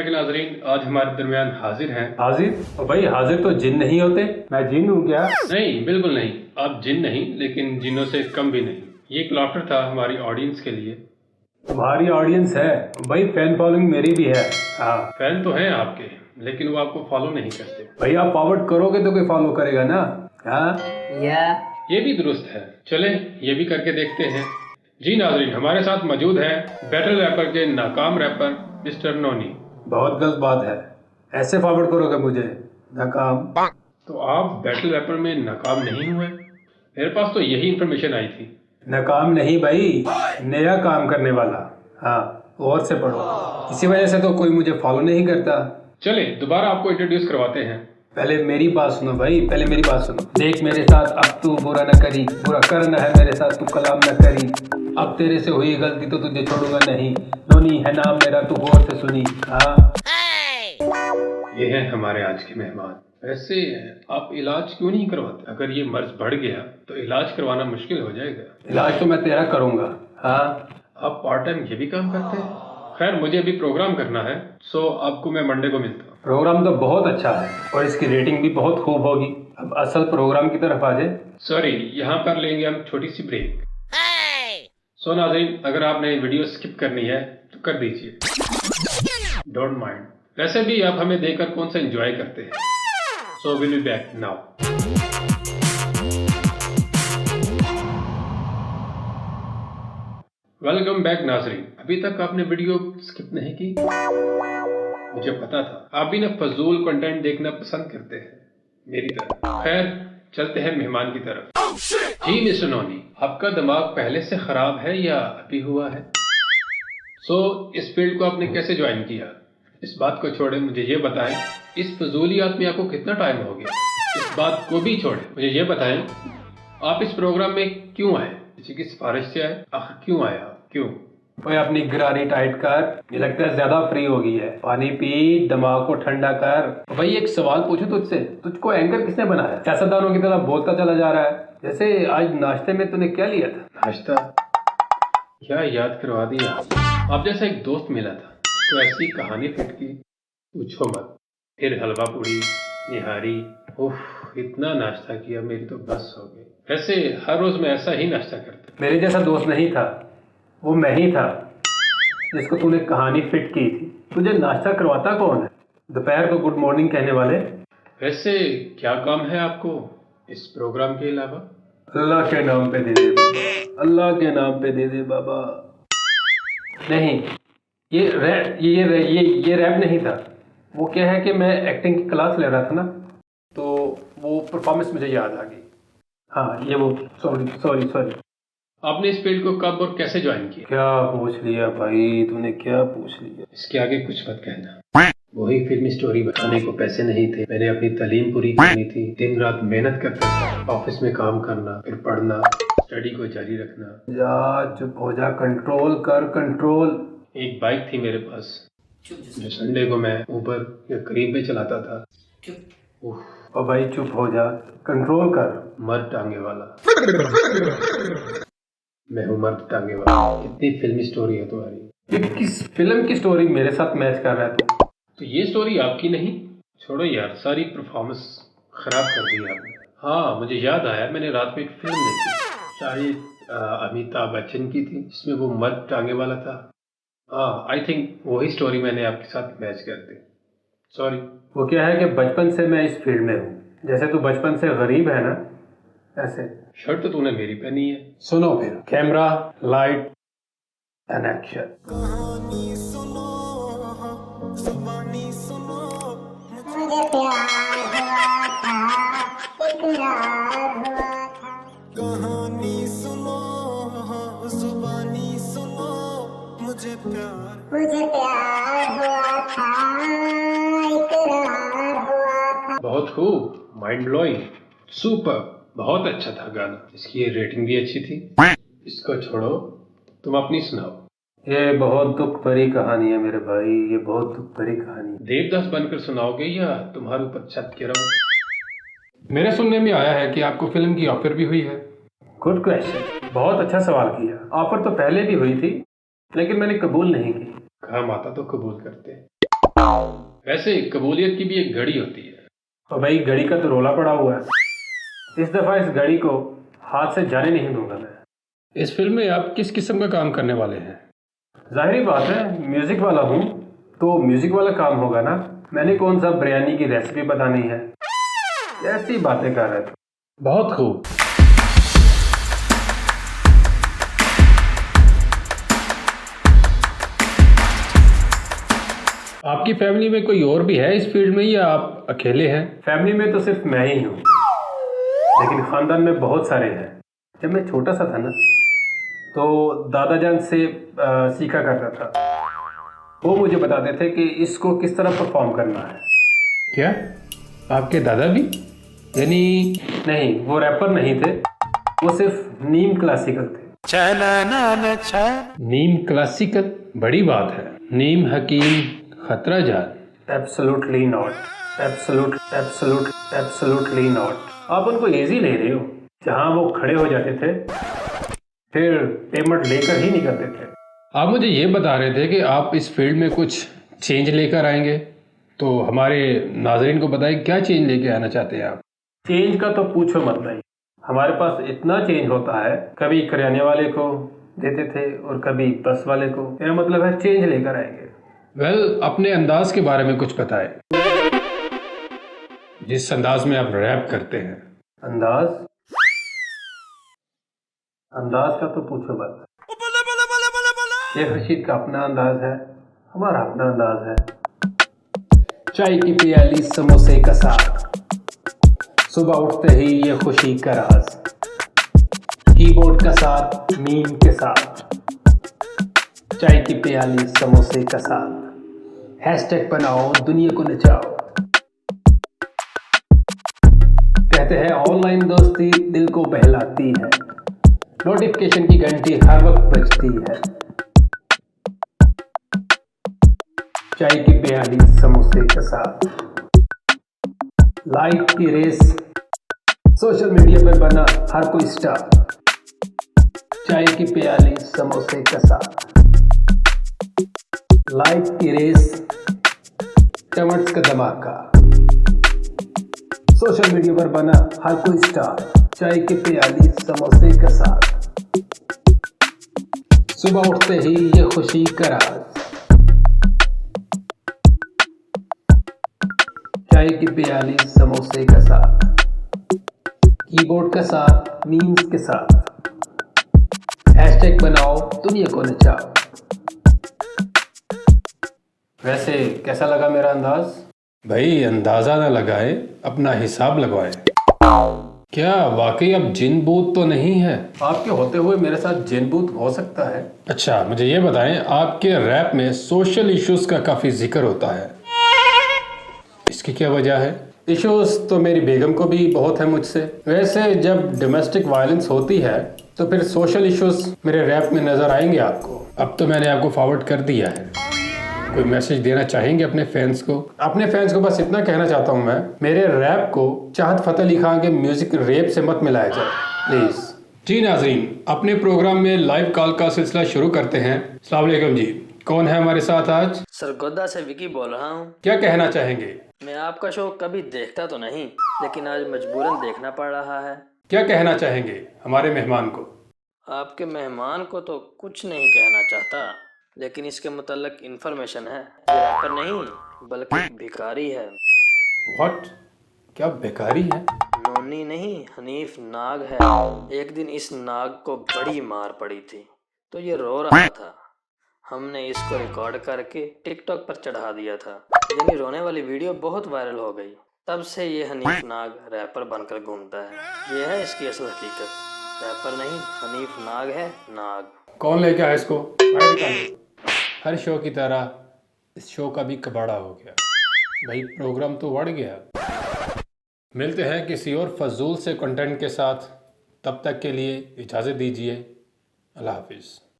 के नाज़रीन, आज हमारे दरमियान हाजिर हैं। हाजिर? और भाई हाजिर तो जिन नहीं होते, मैं जिन हूँ क्या? नहीं, बिल्कुल नहीं, आप जिन नहीं, लेकिन जिनों से कम भी नहीं। ये एक लाफ्टर था हमारी ऑडियंस के लिए। तुम्हारी ऑडियंस है भाई, फैन फॉलोइंग मेरी भी है। हाँ, फैन तो हैं आपके, लेकिन वो आपको फॉलो नहीं करते। भाई आप फॉरवर्ड करोगे तो कोई फॉलो करेगा ना। हाँ, ये भी दुरुस्त है, चले ये भी करके देखते हैं। जी नाज़रीन, हमारे साथ मौजूद है बैटल रैपर के नाकाम रैपर मिस्टर नोनी। बहुत गलत बात है, ऐसे फॉरवर्ड करोगे मुझे नाकाम। तो आप बैटल रैपर में नाकाम नहीं हुए? मेरे पास तो यही इन्फॉर्मेशन आई थी। नाकाम नहीं भाई, नया काम करने वाला। हाँ, और से पढ़ो, इसी वजह से तो कोई मुझे फॉलो नहीं करता। चले दोबारा आपको इंट्रोड्यूस करवाते हैं। पहले मेरी बात सुनो भाई, पहले मेरी बात सुनो। देख मेरे साथ अब तू बुरा न करी, बुरा करना है मेरे साथ तू कलाम न करी। अब तेरे से हुई गलती तो तुझे छोड़ूंगा नहीं, नोनी है नाम मेरा तू गौर से सुनी। हाँ, ये हैं हमारे आज के मेहमान। वैसे आप इलाज क्यों नहीं करवाते? अगर ये मर्ज बढ़ गया तो इलाज करवाना मुश्किल हो जाएगा। इलाज तो मैं तेरा करूंगा। हाँ, आप पार्ट टाइम ये भी काम करते हैं? खैर, मुझे अभी प्रोग्राम करना है, सो आपको मैं मंडे को मिलता हूँ। प्रोग्राम तो बहुत अच्छा है और इसकी रेटिंग भी बहुत खूब होगी। अब असल प्रोग्राम की तरफ आ जाए। सॉरी, यहाँ पर लेंगे हम छोटी सी ब्रेक। सो नाज़रीन, अगर आपने वीडियो स्किप करनी है तो कर दीजिए, डोंट माइंड। वैसे भी आप हमें देखकर कौन सा एंजॉय करते हैं। So will be back now. Welcome back नाज़रीन। अभी तक आपने वीडियो स्किप नहीं की, मुझे पता था। आप भी ना फजूल कंटेंट देखना पसंद करते हैं मेरी तरह। खैर, चलते हैं मेहमान की तरफ। जी मिस्टर नोनी, आपका दिमाग पहले से खराब है या अभी हुआ है? इस फील्ड को आपने कैसे ज्वाइन किया? इस बात को छोड़े मुझे ये बताएं, इस फजूलियात में आपको कितना टाइम हो गया? इस बात को भी छोड़े मुझे ये बताएं, आप इस प्रोग्राम में क्यों आए? किसी की सिफारिश से आए? आखिर क्यों आए आप? क्यों? भाई अपनी गरारी टाइट कर, ये लगता है ज्यादा फ्री हो गई है। पानी पी, दिमाग को ठंडा कर। भाई एक सवाल पूछूं तुझसे, तुझको एंकर किसने बनाया? सियासतदानों की तरह बोलता चला जा रहा है। जैसे आज नाश्ते में तूने क्या लिया था? नाश्ता? क्या याद करवा दिया आप जैसा एक दोस्त मिला था, उसको ऐसी कहानी फिट की, पूछो मत। फिर हलवा पूड़ी, निहारी, उफ, इतना नाश्ता किया, मेरी तो बस हो गई। वैसे हर रोज मैं ऐसा ही नाश्ता करता। मेरे जैसा दोस्त नहीं था, वो मैं ही था जिसको तूने कहानी फिट की थी। तुझे नाश्ता करवाता कौन है? दोपहर को गुड मॉर्निंग कहने वाले। वैसे क्या काम है आपको इस प्रोग्राम के अलावा? अल्लाह के नाम पे दे दे बाबा, अल्लाह के नाम पे दे दे बाबा। नहीं, ये रैप नहीं था। वो क्या है कि मैं एक्टिंग की क्लास ले रहा था ना, तो वो परफॉर्मेंस मुझे याद आ गई। हाँ, ये वो सॉरी। आपने इस फील्ड को कब और कैसे ज्वाइन किया? क्या पूछ लिया भाई तूने, क्या पूछ लिया? इसके आगे कुछ मत कहना। वही फिल्मी स्टोरी बताने को पैसे नहीं थे, मैंने अपनी तालीम पूरी करनी थी। दिन रात मेहनत करता था, ऑफिस में काम करना, फिर पढ़ना, स्टडी को जारी रखना। जा चुप हो जा, कंट्रोल कर कंट्रोल। एक बाइक थी मेरे पास, जो संडे को मैं ऊबर या करीब पे चलाता था। और भाई चुप हो जा, कंट्रोल कर। मर्द टांगे वाला मैं हूँ, मर्द टांगे वाला। कितनी फिल्मी स्टोरी है तुम्हारी। ये किस फिल्म की स्टोरी मेरे साथ मैच कर रहा है तू? तो ये स्टोरी आपकी नहीं? छोड़ो यार, सारी परफॉर्मेंस खराब कर दी आपने। हाँ, मुझे याद आया, मैंने रात में एक फिल्म देखी, शायद अमिताभ बच्चन की थी, जिसमें वो मर्द टांगे वाला था। हाँ, आई थिंक वही स्टोरी मैंने आपके साथ मैच कर दी। सॉरी। वो क्या है कि बचपन से मैं इस फील्ड में हूँ। जैसे तू बचपन से गरीब है ना, ऐसे। शर्ट तो तूने मेरी पहनी है। सुनो फिर, कैमरा, लाइट एंड एक्शन। मुझे प्यार हुआ था, इकरार हुआ था। कहानी सुनो, जुबानी सुनो, मुझे प्यार हुआ था, इकरार हुआ था। बहुत खूब, माइंड ब्लोइंग, सुपर, बहुत अच्छा था गाना। इसकी रेटिंग भी अच्छी थी। इसको छोड़ो, तुम अपनी सुनाओ। ये बहुत दुख भरी कहानी है मेरे भाई, ये बहुत दुख भरी कहानी है। देवदास बनकर सुनाओगे या तुम्हारे ऊपर छत के रहूं? मेरे सुनने में आया है कि आपको फिल्म की ऑफर भी हुई है। गुड क्वेश्चन, बहुत अच्छा सवाल किया। ऑफर तो पहले भी हुई थी, लेकिन मैंने कबूल नहीं की। काम आता तो कबूल करते। वैसे कबूलियत की भी एक घड़ी होती है। तो भाई घड़ी का तो रोला पड़ा हुआ है। इस दफ़ा इस घड़ी को हाथ से जाने नहीं दूंगा मैं। इस फिल्म में आप किस किस्म का काम करने वाले हैं? जाहिर बात है, म्यूजिक वाला हूँ तो म्यूजिक वाला काम होगा ना। मैंने कौन सा बिरयानी की रेसिपी बतानी है, ऐसी बातें कर रहे थे। बहुत खूब। आपकी फैमिली में कोई और भी है इस फील्ड में या आप अकेले हैं? फैमिली में तो सिर्फ मैं ही हूँ, लेकिन खानदान में बहुत सारे हैं। जब मैं छोटा सा था ना, तो दादा जान से सीखा करता था। वो मुझे बताते थे कि इसको किस तरह परफॉर्म करना है। क्या आपके दादा भी? यानी नहीं, वो रैपर नहीं थे, वो सिर्फ नीम क्लासिकल थे। नीम क्लासिकल, बड़ी बात है। नीम हकीम खतरा जान। Absolutely not, absolutely not. आप उनको इजी ले रहे हो। जहाँ वो खड़े हो जाते थे फिर पेमेंट लेकर ही निकलते थे। आप मुझे ये बता रहे थे कि आप इस फील्ड में कुछ चेंज लेकर आएंगे, तो हमारे नाजरीन को बताइए क्या चेंज लेके आना चाहते हैं आप? चेंज का तो पूछो मत भाई, हमारे पास इतना चेंज होता है। कभी किराने वाले को देते थे और कभी बस वाले को। मेरा मतलब है चेंज लेकर आएंगे। वेल, अपने अंदाज के बारे में कुछ बताएं, जिस अंदाज में आप रैप करते हैं। अंदाज का तो पूछो मत। ये रशीद का अपना अंदाज है, हमारा अपना अंदाज है। चाय की प्याली समोसे का साथ, सुबह उठते ही ये खुशी का राज, कीबोर्ड का साथ मीम के साथ, चाय की प्याली समोसे का साथ, हैशटैग बनाओ दुनिया को नचाओ। कहते हैं ऑनलाइन दोस्ती दिल को बहलाती है, नोटिफिकेशन की घंटी हर वक्त बजती है। चाय की प्याली समोसे के साथ, लाइक की रेस, सोशल मीडिया पर बना हर कोई स्टार। चाय की प्याली समोसे के साथ, लाइक की रेस, कमेंट्स का धमाका, सोशल मीडिया पर बना हर कोई स्टार। चाय की प्याली समोसे के साथ, सुबह उठते ही ये खुशी का राज। चाय की प्याली समोसे के साथ, कीबोर्ड के साथ मीम्स के साथ, हैशटैग बनाओ दुनिया को नचाओ। वैसे कैसा लगा मेरा अंदाज? भाई अंदाजा ना लगाए, अपना हिसाब लगवाएं। क्या वाकई अब जिन भूत तो नहीं है? आपके होते हुए मेरे साथ जिनभूत हो सकता है। अच्छा, मुझे ये बताएं, आपके रैप में सोशल इश्यूज का काफी जिक्र होता है, इसकी क्या वजह है? इश्यूज तो मेरी बेगम को भी बहुत है मुझसे। वैसे जब डोमेस्टिक वायलेंस होती है तो फिर सोशल इश्यूज मेरे रैप में नजर आएंगे आपको। अब तो मैंने आपको फॉरवर्ड कर दिया है। कोई मैसेज देना चाहेंगे अपने फैंस को? अपने फैंस को बस इतना कहना चाहता हूँ मैं, मेरे रैप को चाहत फतेह अली खान के म्यूजिक रेप से मत मिलाया जाए प्लीज। जी नाजरीन, अपने प्रोग्राम में लाइव कॉल का सिलसिला शुरू करते हैं। अस्सलाम वालेकुम जी, कौन है हमारे साथ आज? सरगोदा से विकी बोल रहा हूँ। क्या कहना चाहेंगे? मैं आपका शो कभी देखता तो नहीं, लेकिन आज मजबूरन देखना पड़ रहा है। क्या कहना चाहेंगे हमारे मेहमान को? आपके मेहमान को तो कुछ नहीं कहना चाहता, लेकिन इसके मुतल्लिक इन्फॉर्मेशन है। ये रैपर नहीं बल्कि भिखारी है। व्हाट? क्या बेकारी है? नोनी नहीं, हनीफ नाग है। एक दिन इस नाग को बड़ी मार पड़ी थी तो ये रो रहा था। हमने इसको रिकॉर्ड करके टिकटॉक पर चढ़ा दिया था। यानी रोने वाली वीडियो बहुत वायरल हो गई। तब से ये हनीफ नाग रैपर बनकर घूमता है। ये है इसकी असल हकीकत। रैपर नहीं, हनीफ नाग है, नाग। कौन लेके आया इसको? हर शो की तरह इस शो का भी कबाड़ा हो गया। भाई प्रोग्राम तो बढ़ गया। मिलते हैं किसी और फजूल से कंटेंट के साथ, तब तक के लिए इजाज़त दीजिए। अल्लाह हाफिज़।